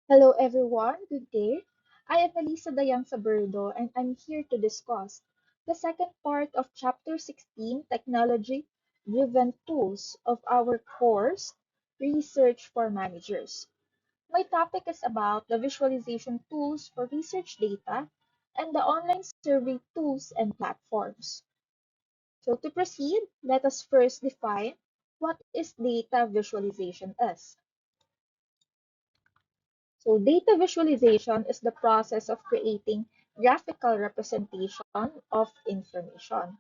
Hello everyone, good day. I am Elisa Dayang Saberdo and I'm here to discuss the second part of Chapter 16 Technology Driven Tools of our course Research for Managers. My topic is about the visualization tools for research data and the online survey tools and platforms. So to proceed, let us first define what is data visualization is. So data visualization is the process of creating graphical representation of information.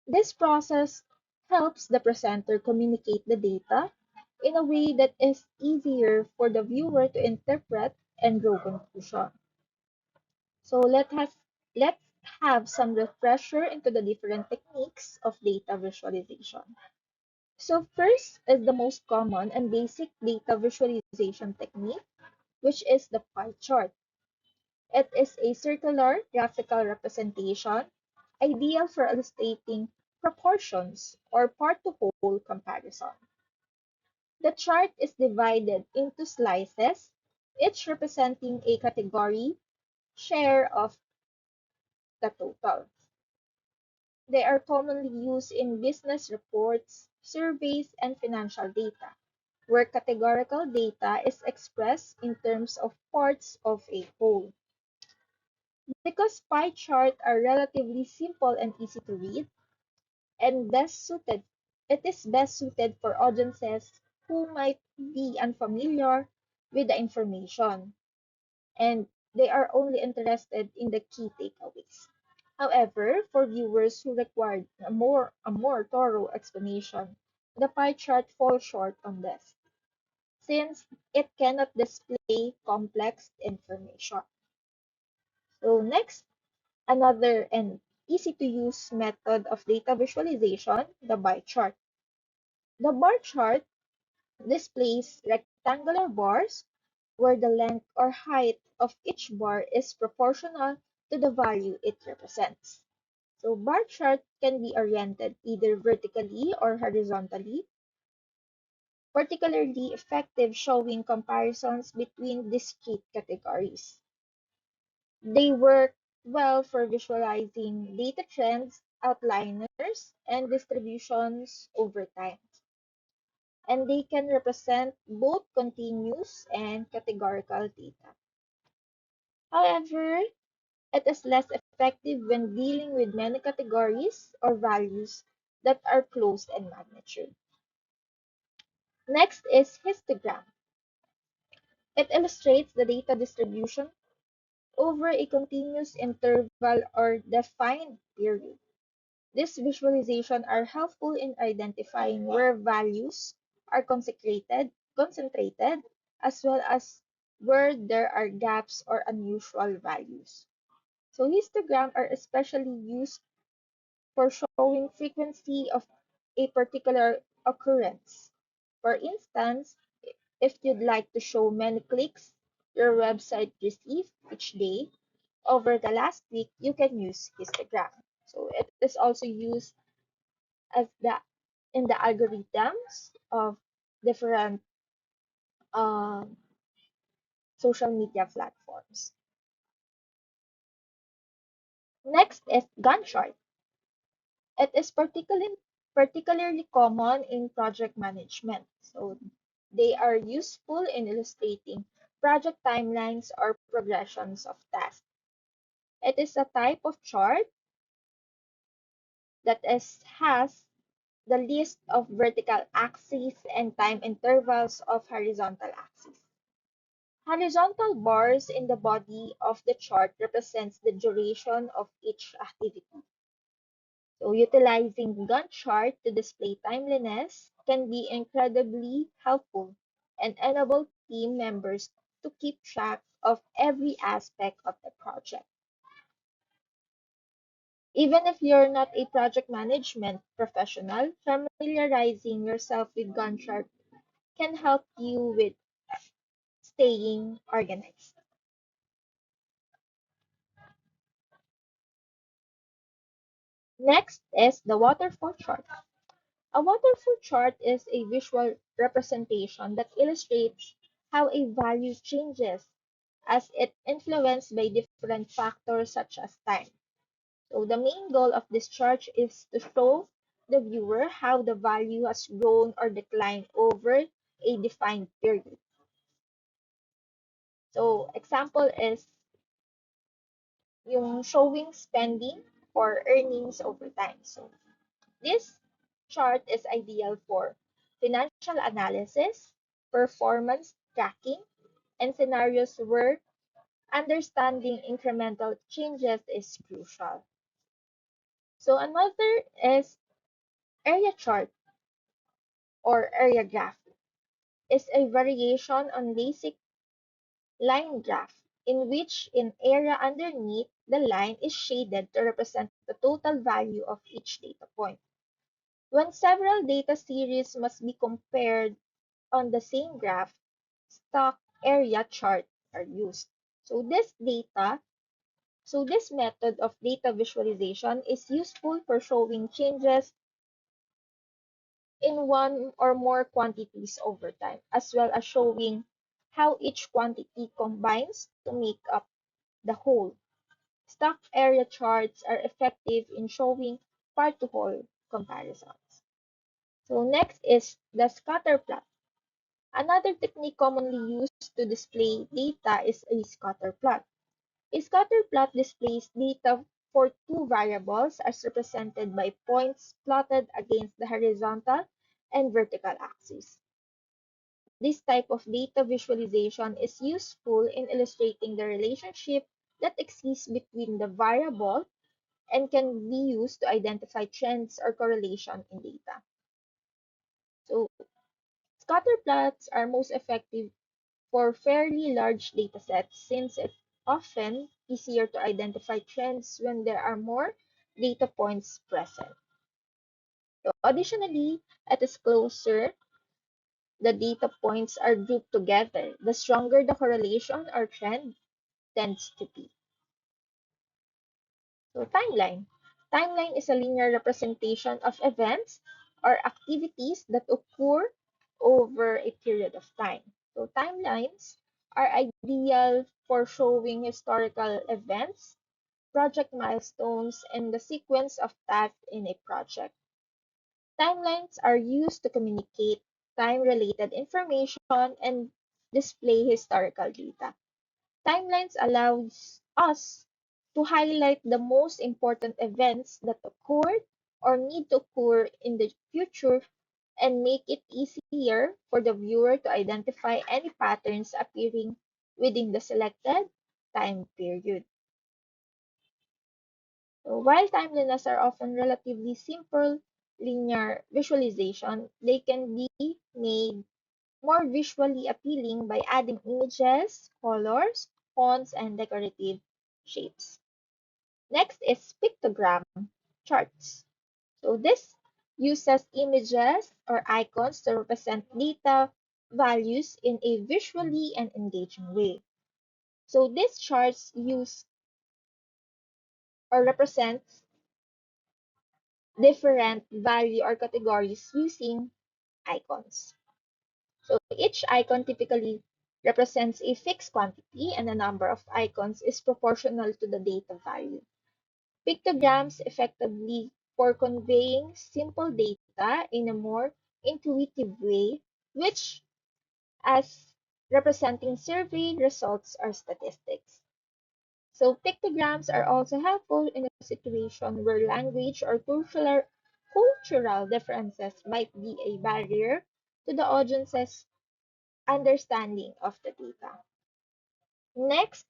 This process helps the presenter communicate the data in a way that is easier for the viewer to interpret and draw conclusion. So let's have some refresher into the different techniques of data visualization. So first is the most common and basic data visualization technique, which is the pie chart. It is a circular graphical representation, ideal for illustrating proportions or part-to-whole comparison. The chart is divided into slices, each representing a category share of the total. They are commonly used in business reports, surveys, and financial data, where categorical data is expressed in terms of parts of a whole. Because pie charts are relatively simple and easy to read, and it is best suited for audiences who might be unfamiliar with the information and they are only interested in the key takeaways. However, for viewers who require a more thorough explanation, the pie chart falls short on this, since it cannot display complex information. So next, another and easy to use method of data visualization, the bar chart. The bar chart displays rectangular bars where the length or height of each bar is proportional to the value it represents. So bar chart can be oriented either vertically or horizontally, particularly effective showing comparisons between discrete categories. They work well for visualizing data trends, outliners, and distributions over time, and they can represent both continuous and categorical data. However, it is less effective when dealing with many categories or values that are close in magnitude. Next is histogram. It illustrates the data distribution over a continuous interval or defined period. These visualizations are helpful in identifying where values are concentrated, as well as where there are gaps or unusual values. So histograms are especially used for showing frequency of a particular occurrence. For instance, if you'd like to show many clicks your website received each day over the last week, you can use histogram. So it is also used as the in the algorithms of different um, social media platforms. Next is Gantt chart. It is particularly common in project management. So they are useful in illustrating project timelines or progressions of tasks. It is a type of chart that has the list of vertical axes and time intervals of horizontal axes. Horizontal bars in the body of the chart represents the duration of each activity. So utilizing Gantt chart to display timeliness can be incredibly helpful and enable team members to keep track of every aspect of the project. Even if you're not a project management professional, familiarizing yourself with Gantt chart can help you with staying organized. Next is the waterfall chart. A waterfall chart is a visual representation that illustrates how a value changes as it influenced by different factors such as time. So the main goal of this chart is to show the viewer how the value has grown or declined over a defined period. So example is yung showing spending or earnings over time. So this chart is ideal for financial analysis, performance tracking, and scenarios where understanding incremental changes is crucial. So another is area chart or area graph is a variation on basic line graph in which an area underneath the line is shaded to represent the total value of each data point. When several data series must be compared on the same graph, stock area charts are used. So this method of data visualization is useful for showing changes in one or more quantities over time, as well as showing how each quantity combines to make up the whole. Stock area charts are effective in showing part-to-whole comparisons. So next is the scatter plot. Another technique commonly used to display data is a scatter plot. A scatter plot displays data for two variables as represented by points plotted against the horizontal and vertical axes. This type of data visualization is useful in illustrating the relationship that exists between the variable and can be used to identify trends or correlation in data. So, scatter plots are most effective for fairly large datasets since it's often easier to identify trends when there are more data points present. So additionally, at its closer the data points are grouped together, the stronger the correlation or trend tends to be. So timeline. Timeline is a linear representation of events or activities that occur over a period of time. So timelines are ideal for showing historical events, project milestones, and the sequence of tasks in a project. Timelines are used to communicate time-related information and display historical data. Timelines allows us to highlight the most important events that occurred or need to occur in the future and make it easier for the viewer to identify any patterns appearing within the selected time period. So while timelines are often relatively simple linear visualization, they can be made more visually appealing by adding images, colors, fonts, and decorative shapes. Next is pictogram charts. So this uses images or icons to represent data values in a visually and engaging way. So these charts use or represent different value or categories using icons. So each icon typically represents a fixed quantity and the number of icons is proportional to the data value. Pictograms effectively for conveying simple data in a more intuitive way, which as representing survey results or statistics. So pictograms are also helpful in a situation where language or cultural differences might be a barrier to the audience's understanding of the data. Next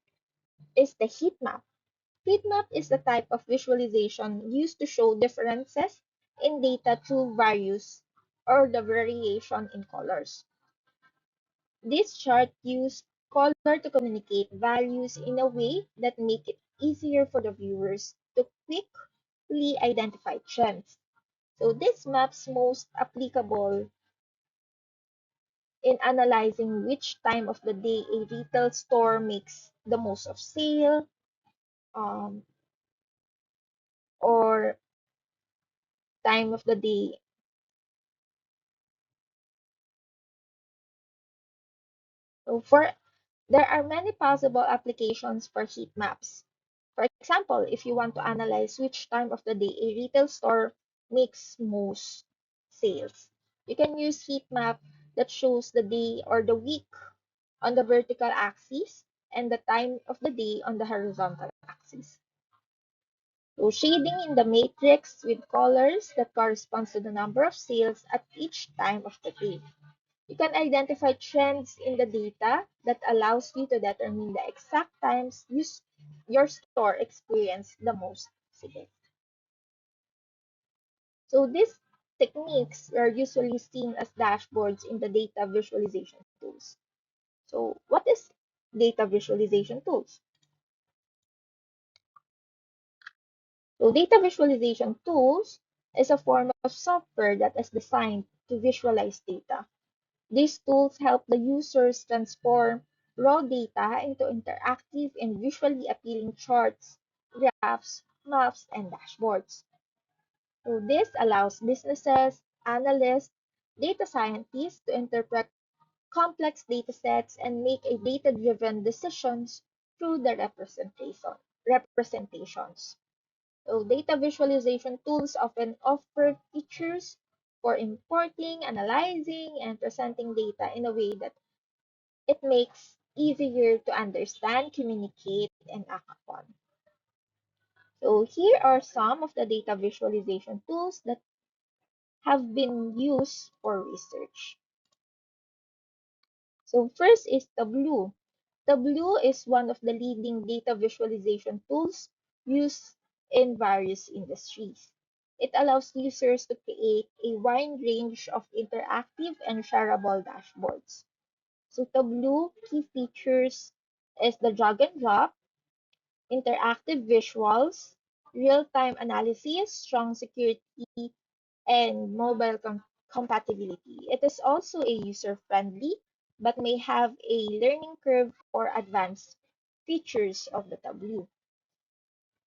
is the heat map. Heat map is the type of visualization used to show differences in data through values or the variation in colors. This chart uses color to communicate values in a way that make it easier for the viewers to quickly identify trends. So this map's most applicable in analyzing which time of the day a retail store makes the most of sale, um, or time of the day. . So there are many possible applications for heat maps. For example, if you want to analyze which time of the day a retail store makes most sales, you can use heat map that shows the day or the week on the vertical axis and the time of the day on the horizontal axis. So shading in the matrix with colors that corresponds to the number of sales at each time of the day. You can identify trends in the data that allows you to determine the exact times your store experienced the most sales. So these techniques are usually seen as dashboards in the data visualization tools. So what is data visualization tools? So data visualization tools is a form of software that is designed to visualize data. These tools help the users transform raw data into interactive and visually appealing charts, graphs, maps, and dashboards. So this allows businesses, analysts, data scientists to interpret complex data sets and make a data-driven decisions through the representations. So data visualization tools often offer features for importing, analyzing, and presenting data in a way that it makes easier to understand, communicate, and act upon. So here are some of the data visualization tools that have been used for research. So first is Tableau. Tableau is one of the leading data visualization tools used in various industries. It allows users to create a wide range of interactive and shareable dashboards. So Tableau key features is the drag and drop, interactive visuals, real-time analysis, strong security, and mobile compatibility. It is also a user-friendly but may have a learning curve for advanced features of the Tableau.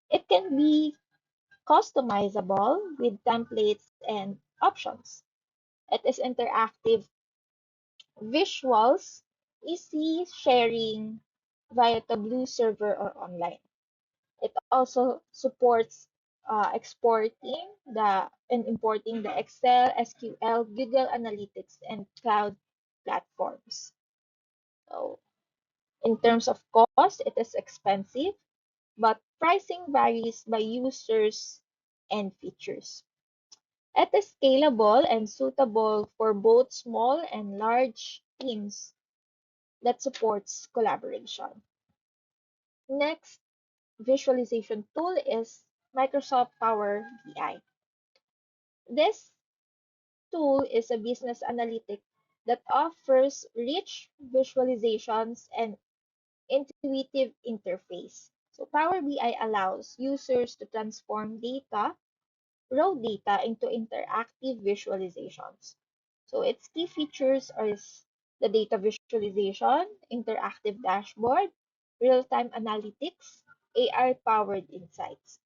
It can be customizable with templates and options. It is interactive visuals, easy sharing via Tableau server or online. It also supports exporting and importing the Excel, SQL, Google Analytics, and cloud platforms. So, in terms of cost, it is expensive, but pricing varies by users and features. It is scalable and suitable for both small and large teams that supports collaboration. Next visualization tool is Microsoft Power BI. This tool is a business analytic that offers rich visualizations and intuitive interface. So Power BI allows users to transform raw data into interactive visualizations. So its key features are the data visualization, interactive dashboard, real-time analytics, AI-powered insights.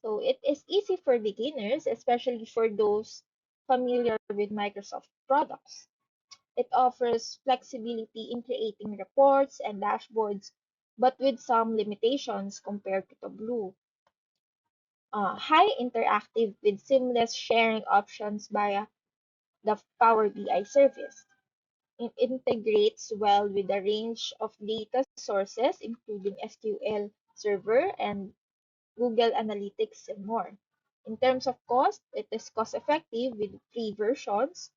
So it is easy for beginners, especially for those familiar with Microsoft products. It offers flexibility in creating reports and dashboards, but with some limitations compared to Tableau. High interactive with seamless sharing options via the Power BI service. It integrates well with a range of data sources, including SQL Server and Google Analytics, and more. In terms of cost, it is cost effective with free versions.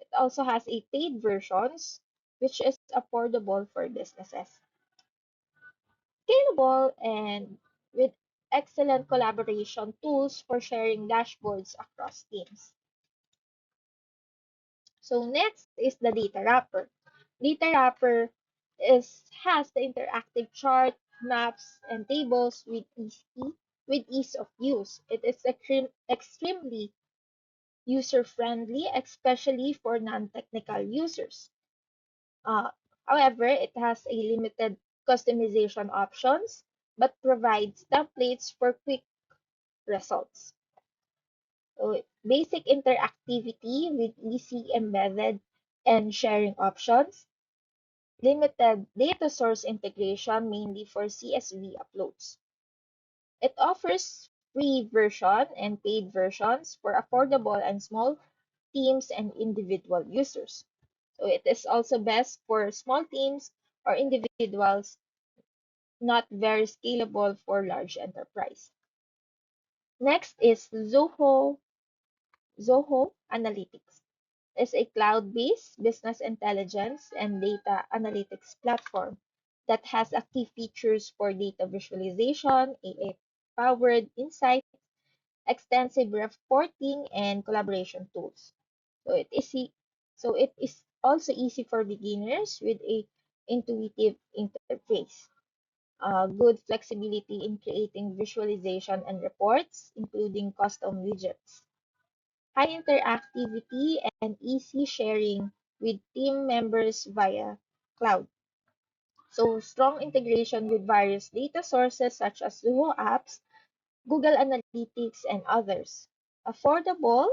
It also has a paid versions, which is affordable for businesses. Scalable and with excellent collaboration tools for sharing dashboards across teams. So next is the data wrapper. Data wrapper has the interactive chart, maps, and tables with ease of use. It is extremely user-friendly, especially for non-technical users. Uh, However, it has a limited customization options, but provides templates for quick results. So, basic interactivity with easy embedded and sharing options. limited data source integration mainly for CSV uploads. It offers free version and paid versions for affordable and small teams and individual users. So it is also best for small teams or individuals, not very scalable for large enterprise. Next is Zoho Analytics. It's a cloud-based business intelligence and data analytics platform that has a key features for data visualization, AI-powered insight, extensive reporting, and collaboration tools. So it is also easy for beginners with a intuitive interface. Good flexibility in creating visualization and reports, including custom widgets. High interactivity and easy sharing with team members via cloud. So strong integration with various data sources such as Zoho Apps, Google Analytics, and others. Affordable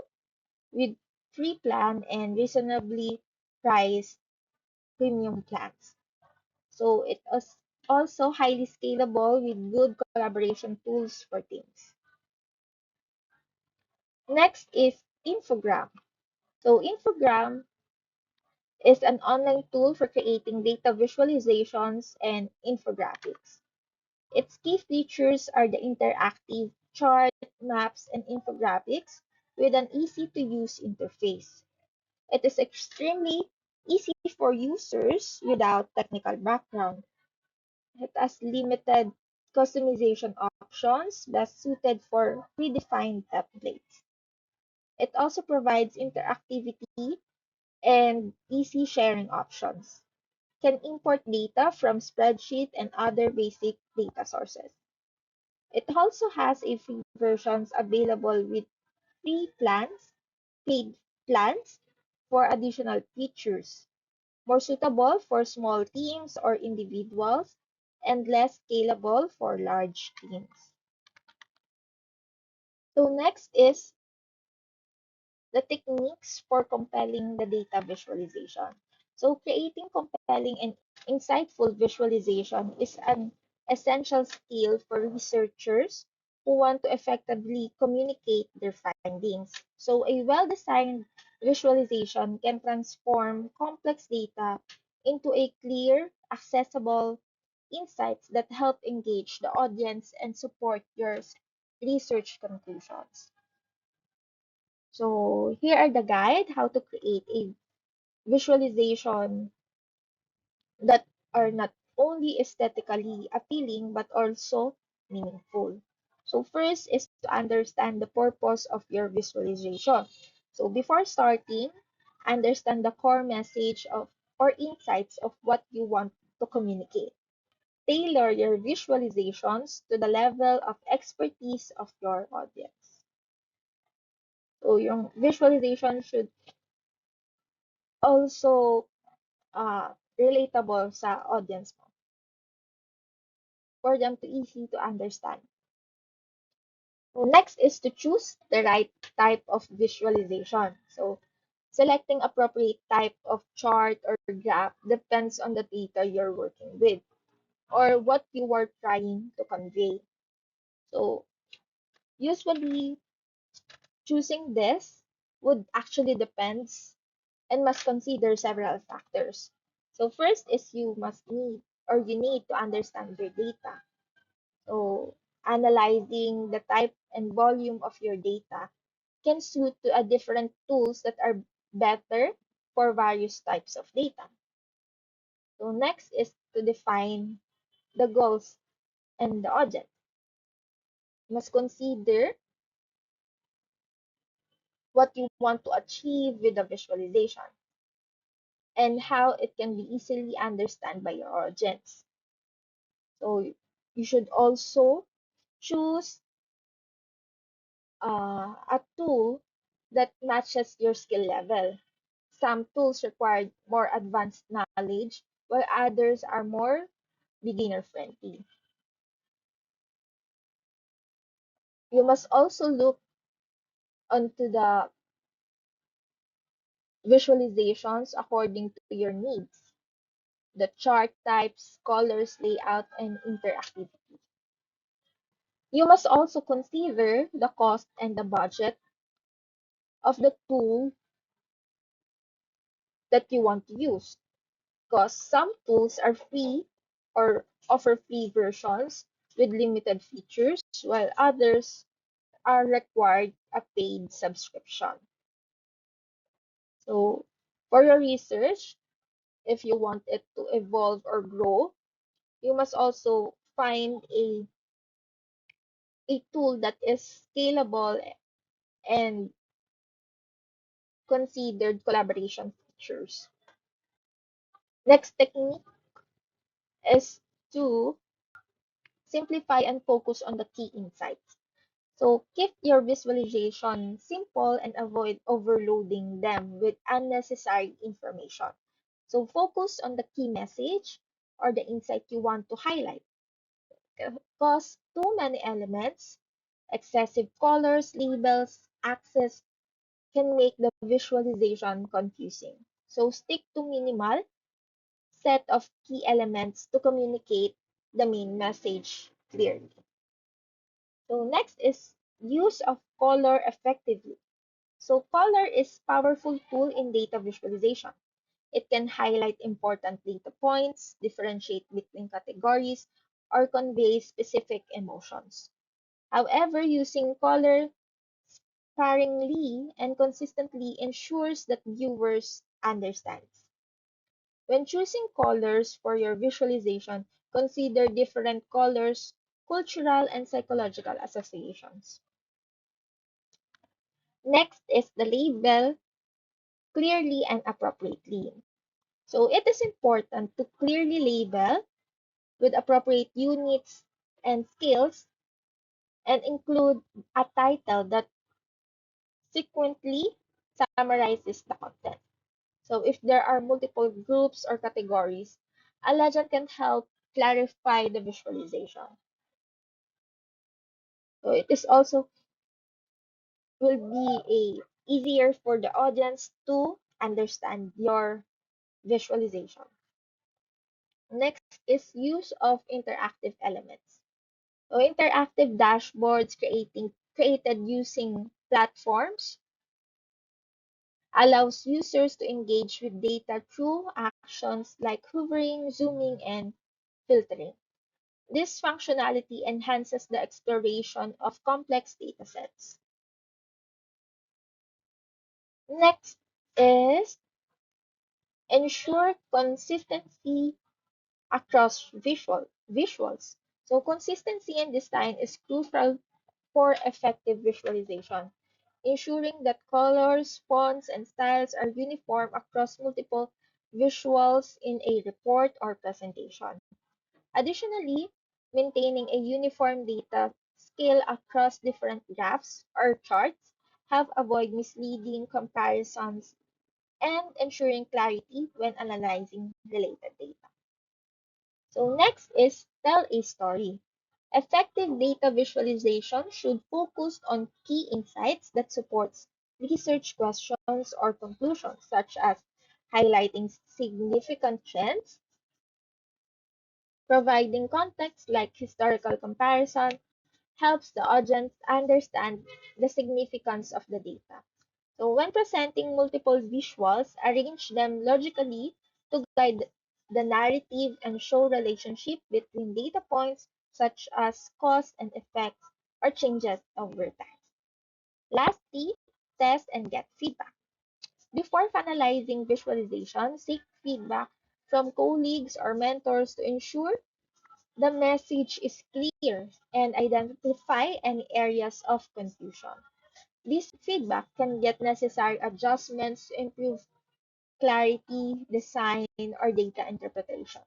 with free plan and reasonably priced premium plans. So it is also highly scalable with good collaboration tools for teams. Next is Infogram. So Infogram is an online tool for creating data visualizations and infographics. Its key features are the interactive chart, maps, and infographics with an easy to use interface. It is extremely easy for users without technical background. It has limited customization options best suited for predefined templates. It also provides interactivity and easy sharing options. Can import data from spreadsheet and other basic data sources. It also has a free versions available with free plans, paid plans for additional features, more suitable for small teams or individuals, and less scalable for large teams. So next is the techniques for compelling the data visualization. So creating compelling and insightful visualization is an essential skill for researchers who want to effectively communicate their findings. So a well-designed visualization can transform complex data into a clear, accessible insights that help engage the audience and support your research conclusions. So here are the guide how to create a visualization that are not only aesthetically appealing but also meaningful. So first is to understand the purpose of your visualization. So before starting, understand the core message of or insights of what you want to communicate. Tailor your visualizations to the level of expertise of your audience. So your visualization should also relatable sa audience mo for them to easy to understand. So next is to choose the right type of visualization. So selecting appropriate type of chart or graph depends on the data you're working with or what you are trying to convey. So usually choosing this would actually depends and must consider several factors. So first is you need to understand your data. So analyzing the type and volume of your data can suit to a different tools that are better for various types of data. So next is to define the goals and the audience. You must consider what you want to achieve with the visualization and how it can be easily understood by your audience. So you should also choose a tool that matches your skill level. Some tools require more advanced knowledge, while others are more beginner friendly. You must also look onto the visualizations according to your needs. the chart types, colors, layout, and interactivity. You must also consider the cost and the budget of the tool that you want to use, because some tools are free or offer free versions with limited features, while others are required a paid subscription. So, for your research, if you want it to evolve or grow, you must also find a tool that is scalable and considered collaboration features. Next technique is to simplify and focus on the key insights. So keep your visualization simple and avoid overloading them with unnecessary information. So focus on the key message or the insight you want to highlight. Because too many elements, excessive colors, labels, access can make the visualization confusing. So stick to minimal set of key elements to communicate the main message clearly. So next is use of color effectively. So color is powerful tool in data visualization. It can highlight important data points, differentiate between categories, or convey specific emotions. However, using color sparingly and consistently ensures that viewers understand. When choosing colors for your visualization, consider different colors, cultural and psychological associations. Next is the label clearly and appropriately. So it is important to clearly label with appropriate units and scales and include a title that sequentially summarizes the content. So if there are multiple groups or categories, a legend can help clarify the visualization. So it is also will be a easier for the audience to understand your visualization. Next is use of interactive elements. So interactive dashboards created using platforms allows users to engage with data through actions like hovering, zooming, and filtering. This functionality enhances the exploration of complex datasets. Next is ensure consistency across visuals. So consistency in design is crucial for effective visualization, ensuring that colors, fonts, and styles are uniform across multiple visuals in a report or presentation. Additionally, maintaining a uniform data scale across different graphs or charts help avoid misleading comparisons and ensuring clarity when analyzing related data. So next is tell a story. Effective data visualization should focus on key insights that supports research questions or conclusions, such as highlighting significant trends, providing context like historical comparison, helps the audience understand the significance of the data. So when presenting multiple visuals, arrange them logically to guide the narrative and show relationship between data points such as cause and effects or changes over time. Lastly, test and get feedback. Before finalizing visualization, seek feedback from colleagues or mentors to ensure the message is clear and identify any areas of confusion. This feedback can get necessary adjustments to improve clarity, design, or data interpretation.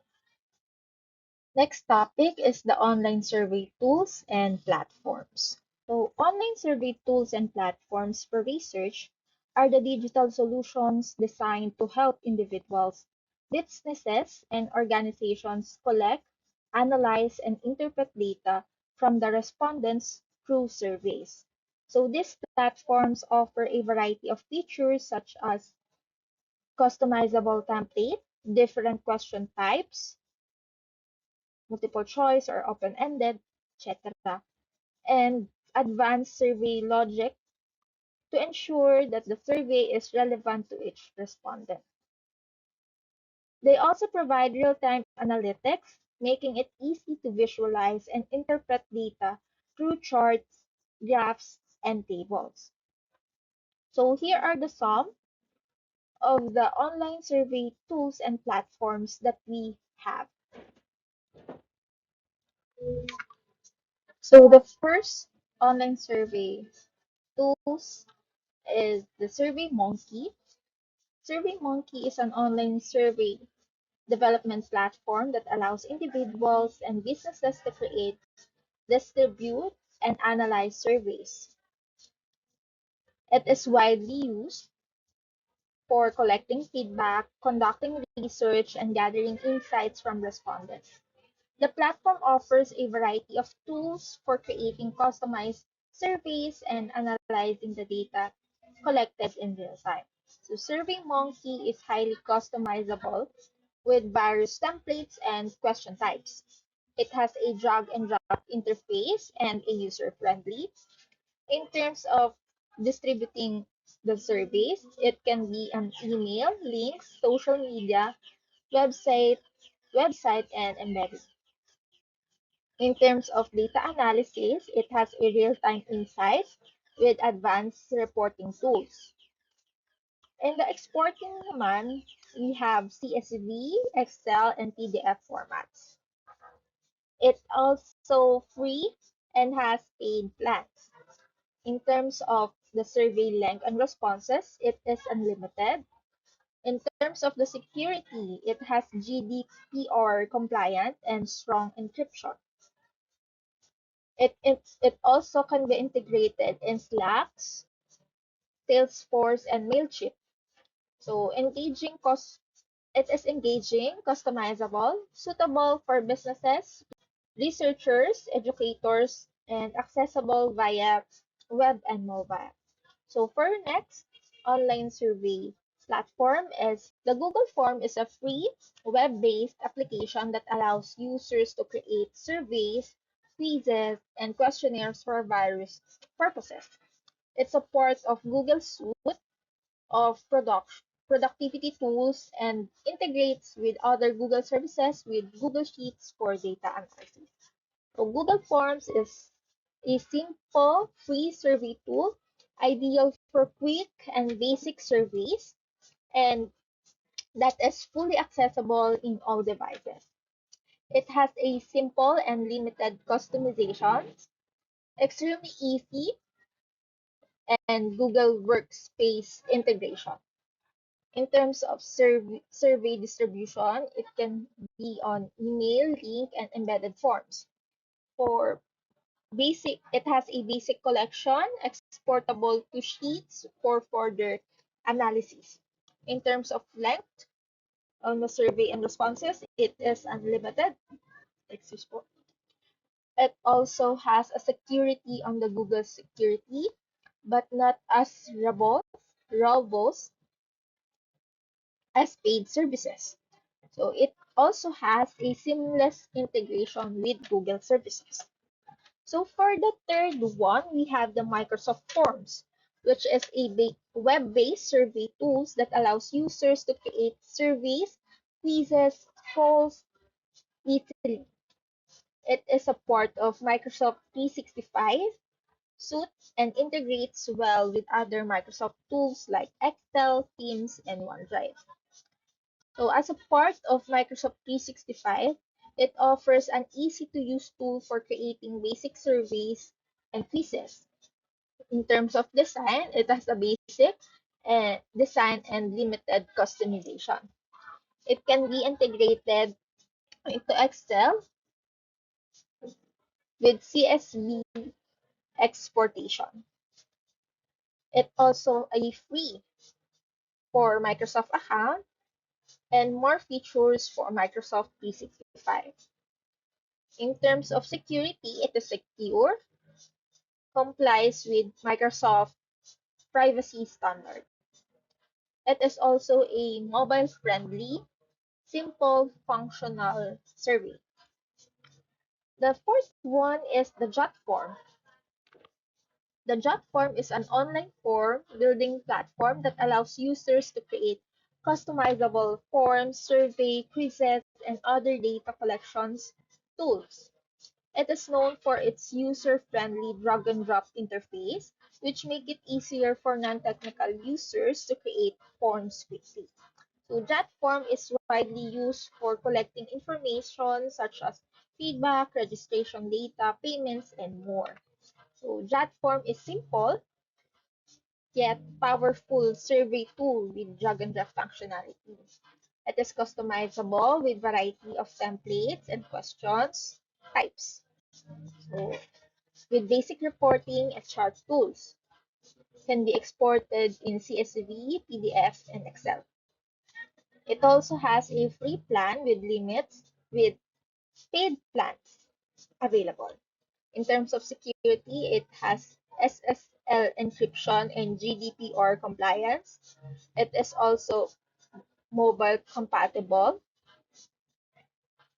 Next topic is the online survey tools and platforms. So, online survey tools and platforms for research are the digital solutions designed to help individuals, businesses, and organizations collect, analyze, and interpret data from the respondents through surveys. So, these platforms offer a variety of features such as customizable templates, different question types, multiple choice or open-ended, etc., and advanced survey logic to ensure that the survey is relevant to each respondent. They also provide real-time analytics, making it easy to visualize and interpret data through charts, graphs, and tables. So here are the some of the online survey tools and platforms that we have. So the first online survey tools is the SurveyMonkey. SurveyMonkey is an online survey development platform that allows individuals and businesses to create, distribute, and analyze surveys. It is widely used for collecting feedback, conducting research, and gathering insights from respondents. The platform offers a variety of tools for creating customized surveys and analyzing the data collected in real time. So SurveyMonkey is highly customizable with various templates and question types. It has a drag and drop interface and a user-friendly. In terms of distributing the surveys, it can be an email, links, social media, website, and embedded. In terms of data analysis, it has a real-time insights with advanced reporting tools. In the exporting naman, we have CSV, Excel, and PDF formats. It's also free and has paid plans. In terms of the survey length and responses, it is unlimited. In terms of the security, it has GDPR compliant and strong encryption. It also can be integrated in Slack, Salesforce, and Mailchimp. So it is engaging, customizable, suitable for businesses, researchers, educators, and accessible via web and mobile. So for our next online survey platform is the Google Form is a free web-based application that allows users to create surveys, quizzes, and questionnaires for various purposes. It supports of Google Suite of productivity tools and integrates with other Google services with Google Sheets for data analysis. So Google Forms is a simple free survey tool ideal for quick and basic surveys and that is fully accessible in all devices. It has a simple and limited customizations, extremely easy, and Google Workspace integration. In terms of survey distribution, it can be on email, link, and embedded forms. For basic, it has a basic collection, exportable to sheets for further analysis. In terms of length on the survey and responses, it is unlimited. Excuse po. It also has a security on the Google security, but not as robust as paid services. So it also has a seamless integration with Google services. So for the third one, we have the Microsoft Forms, which is a web-based survey tools that allows users to create surveys, quizzes, polls easily. It is a part of Microsoft 365 suite and integrates well with other Microsoft tools like Excel, Teams, and OneDrive. So as a part of Microsoft 365, it offers an easy-to-use tool for creating basic surveys and quizzes. In terms of design, it has a basic design and limited customization. It can be integrated into Excel with CSV exportation. It also a free for Microsoft account and more features for Microsoft 365. In terms of security, it is secure, complies with Microsoft privacy standard. It is also a mobile friendly simple functional survey. The fourth one is the JOT form. The JOT form is an online form building platform that allows users to create customizable forms, survey, quizzes, and other data collections tools. It is known for its user-friendly drag-and-drop interface, which make it easier for non-technical users to create forms quickly. So that form is widely used for collecting information such as feedback, registration data, payments, and more. So that form is simple yet powerful survey tool with drag and drop functionality. It is customizable with variety of templates and questions types. So with basic reporting and chart tools, can be exported in CSV, PDF, and Excel. It also has a free plan with limits with paid plans available. In terms of security, it has SSL encryption and GDPR compliance. It is also mobile compatible,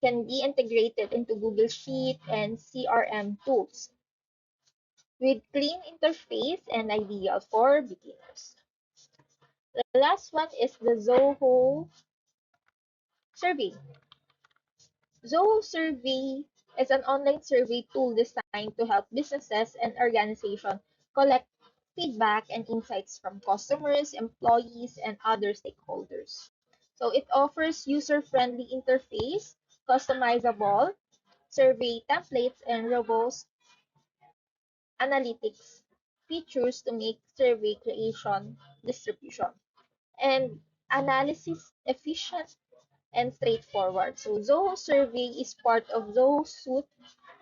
can be integrated into Google Sheet and CRM tools with clean interface and ideal for beginners. The last one is the Zoho survey. Zoho Survey is an online survey tool designed to help businesses and organizations collect feedback and insights from customers, employees, and other stakeholders. So it offers user-friendly interface, customizable survey templates, and robust analytics features to make survey creation, distribution, and analysis efficient and straightforward. So Zoho Survey is part of Zoho suite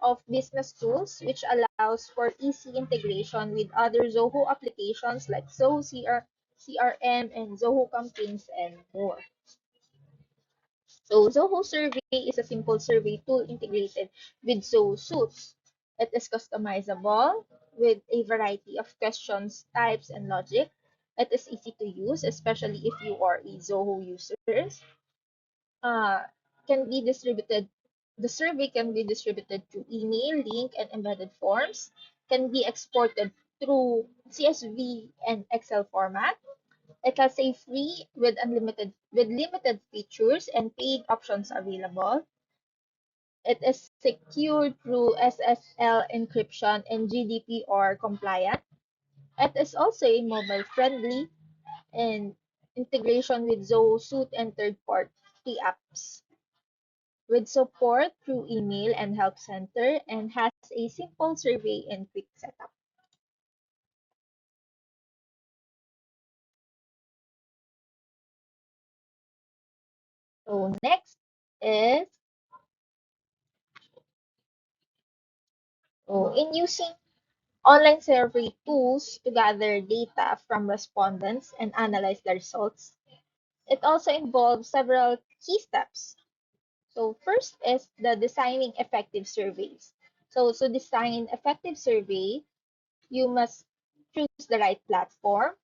of business tools, which allows for easy integration with other Zoho applications like Zoho CRM and Zoho Campaigns and more. So Zoho Survey is a simple survey tool integrated with Zoho Suites. It is customizable with a variety of questions, types, and logic. It is easy to use, especially if you are a Zoho user. uh, can be distributed, the survey can be distributed through email, link, and embedded forms, can be exported through CSV and Excel format. It has a free with limited features and paid options available. It is secured through SSL encryption and GDPR compliant. It is also a mobile friendly and integration with Zoho Suite and third-party apps with support through email and help center and has a simple survey and quick setup. So next is in using online survey tools to gather data from respondents and analyze the results. It also involves several key steps. So first is the designing effective surveys. So design effective survey, you must choose the right platform.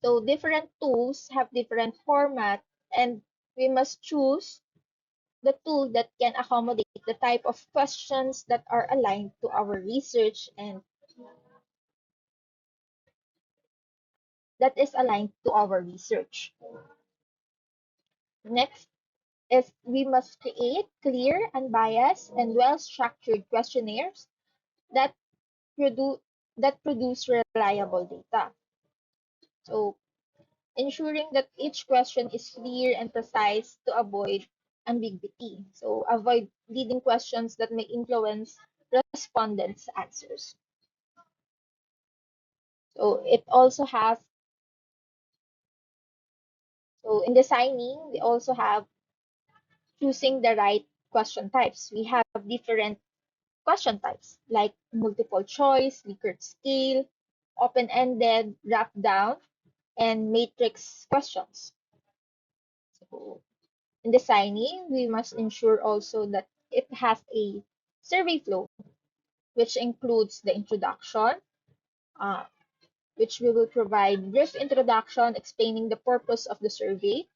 So different tools have different format and we must choose the tool that can accommodate the type of questions that are aligned to our research and that is aligned to our research. Next is we must create clear, unbiased, and well-structured questionnaires that produce reliable data. So ensuring that each question is clear and precise to avoid ambiguity. So avoid leading questions that may influence respondents' answers. So it also has, so in designing, we also have choosing the right question types. We have different question types like multiple choice, Likert scale, open-ended, wrap-down, and matrix questions. So in designing, we must ensure also that it has a survey flow, which includes the introduction, uh, which we will provide brief introduction explaining the purpose of the survey,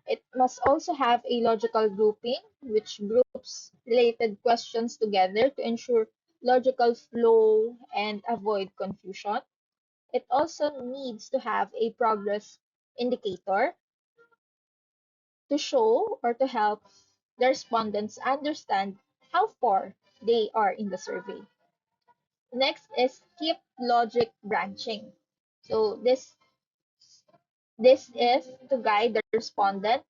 It must also have a logical grouping, which groups related questions together to ensure logical flow and avoid confusion. It also needs to have a progress indicator to show or to help the respondents understand how far they are in the survey. Next is keep logic branching. So this is to guide the respondent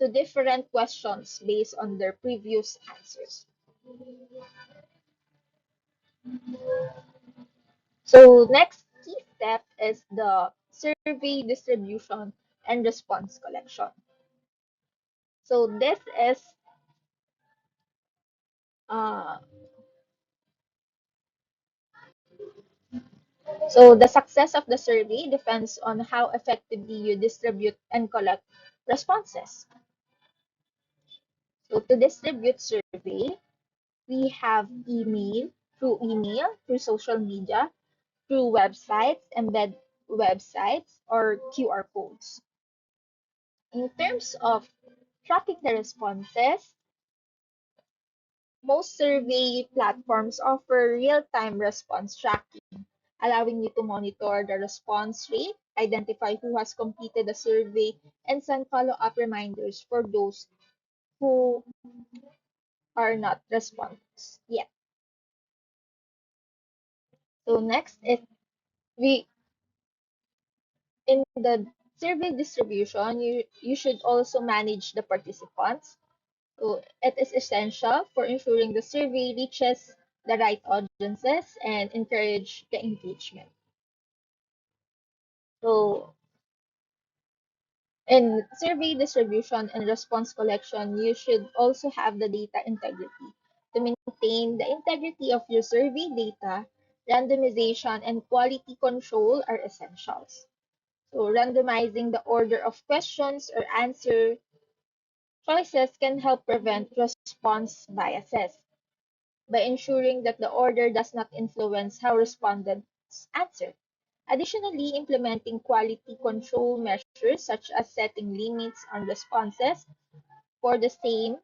to different questions based on their previous answers. So next key step is the survey distribution and response collection. So this is uh, so the success of the survey depends on how effectively you distribute and collect responses. So to distribute survey, we have email, through social media, through websites, embed websites, or QR codes. In terms of tracking the responses, most survey platforms offer real-time response tracking, allowing you to monitor the response rate, identify who has completed the survey, and send follow-up reminders for those who are not response yet. So next is we in the survey distribution, you should also manage the participants. So it is essential for ensuring the survey reaches the right audiences and encourage the engagement. So in survey distribution and response collection, you should also have the data integrity. To maintain the integrity of your survey data, randomization and quality control are essentials. So randomizing the order of questions or answer choices can help prevent response biases by ensuring that the order does not influence how respondents answer. Additionally, implementing quality control measures such as setting limits on responses for the same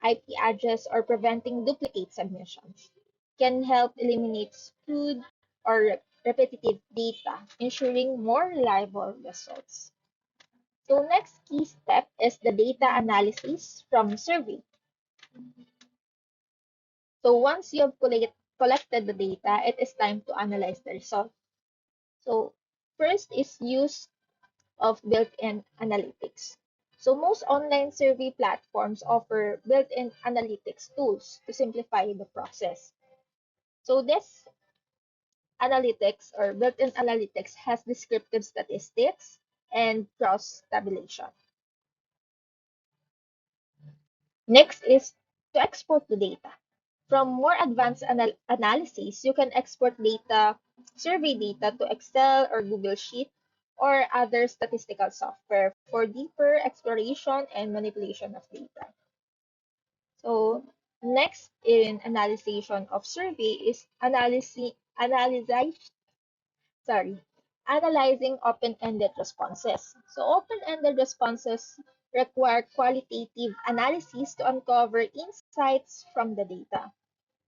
IP address or preventing duplicate submissions can help eliminate skewed or repetitive data, ensuring more reliable results. So next key step is the data analysis from survey. So once you have collected the data, it is time to analyze the result. So first is use of built-in analytics. So most online survey platforms offer built-in analytics tools to simplify the process. So this analytics or built-in analytics has descriptive statistics and cross tabulation. Next is to export the data. From more advanced analysis, you can export data, survey data to Excel or Google Sheet or other statistical software for deeper exploration and manipulation of data. So next in analysis of survey is sorry, analyzing open-ended responses. So open-ended responses require qualitative analysis to uncover insights from the data.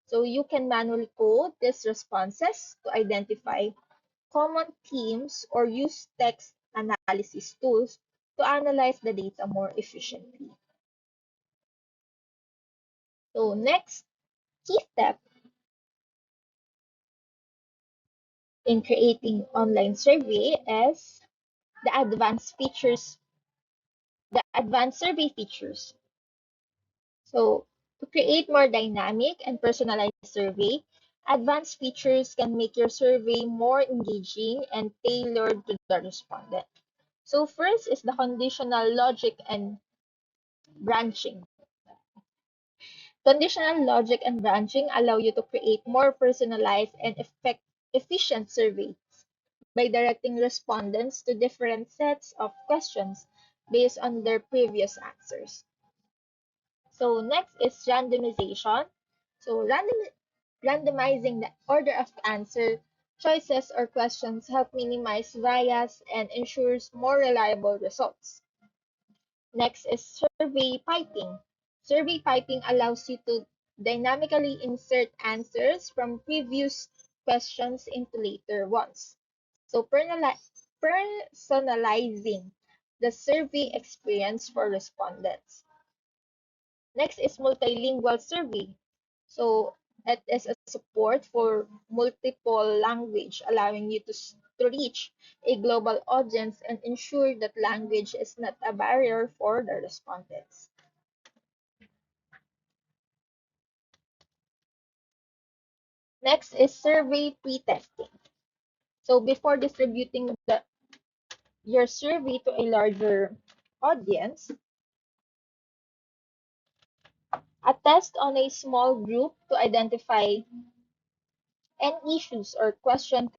So you can manually code these responses to identify common themes or use text analysis tools to analyze the data more efficiently. So next key step in creating online survey is the advanced survey features. So to create more dynamic and personalized survey, advanced features can make your survey more engaging and tailored to the respondent. So first is the conditional logic and branching. Conditional logic and branching allow you to create more personalized and efficient surveys by directing respondents to different sets of questions based on their previous answers. So next is randomization. So randomizing the order of answer choices or questions help minimize bias and ensures more reliable results. Next is survey piping. Survey piping allows you to dynamically insert answers from previous questions into later ones. So personalizing the survey experience for respondents. Next is multilingual survey. So it is a support for multiple language, allowing you to reach a global audience and ensure that language is not a barrier for the respondents. Next is survey pre-testing. So before distributing your survey to a larger audience, a test on a small group to identify any issues or question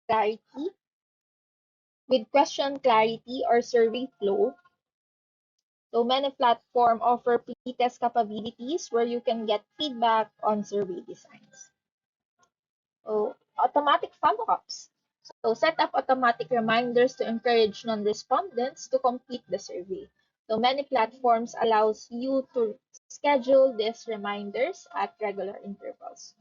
clarity or survey flow. So many platforms offer pre-test capabilities where you can get feedback on survey designs. So automatic follow-ups. So set up automatic reminders to encourage non-respondents to complete the survey. So many platforms allows you to schedule these reminders at regular intervals.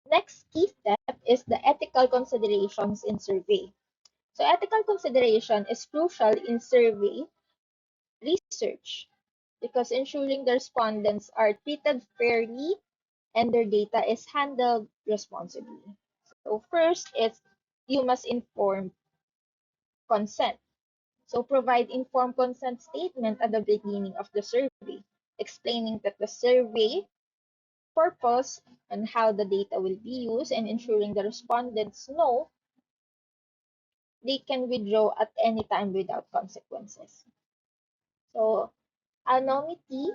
Next key step is the ethical considerations in survey. So ethical consideration is crucial in survey research because ensuring the respondents are treated fairly and their data is handled responsibly. So first is you must inform consent. So provide informed consent statement at the beginning of the survey, explaining that the survey purpose and how the data will be used and ensuring the respondents know they can withdraw at any time without consequences. So anonymity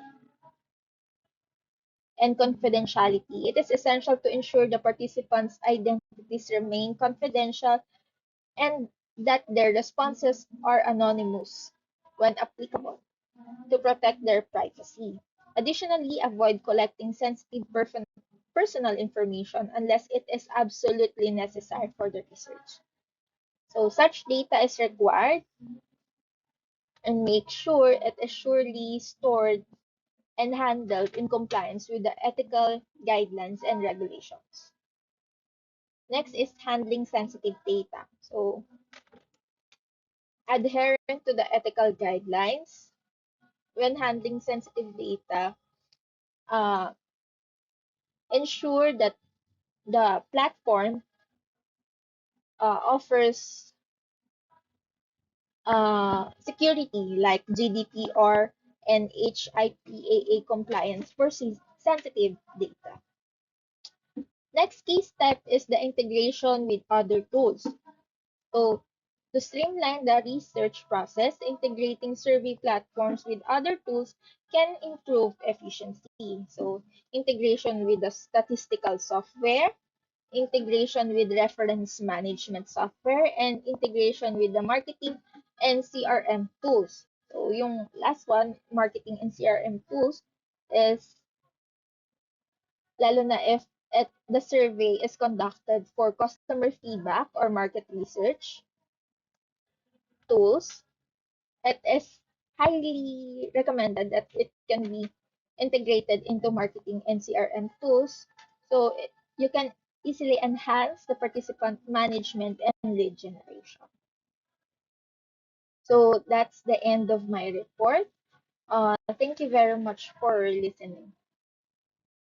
and confidentiality. It is essential to ensure the participants' identities remain confidential and that their responses are anonymous when applicable to protect their privacy. Additionally, avoid collecting sensitive personal information unless it is absolutely necessary for the research. So such data is required and make sure it is surely stored and handled in compliance with the ethical guidelines and regulations. Next is handling sensitive data. So adherent to the ethical guidelines when handling sensitive data, uh, ensure that the platform offers security like GDPR and HIPAA compliance for sensitive data. Next key step is the integration with other tools. So, to streamline the research process, integrating survey platforms with other tools can improve efficiency. So, integration with the statistical software, integration with reference management software, and integration with the marketing and CRM tools. So, yung last one, marketing and CRM tools, is lalo na if the survey is conducted for customer feedback or market research tools, it is highly recommended that it can be integrated into marketing and CRM tools so you can easily enhance the participant management and lead generation. So that's the end of my report. Thank you very much for listening.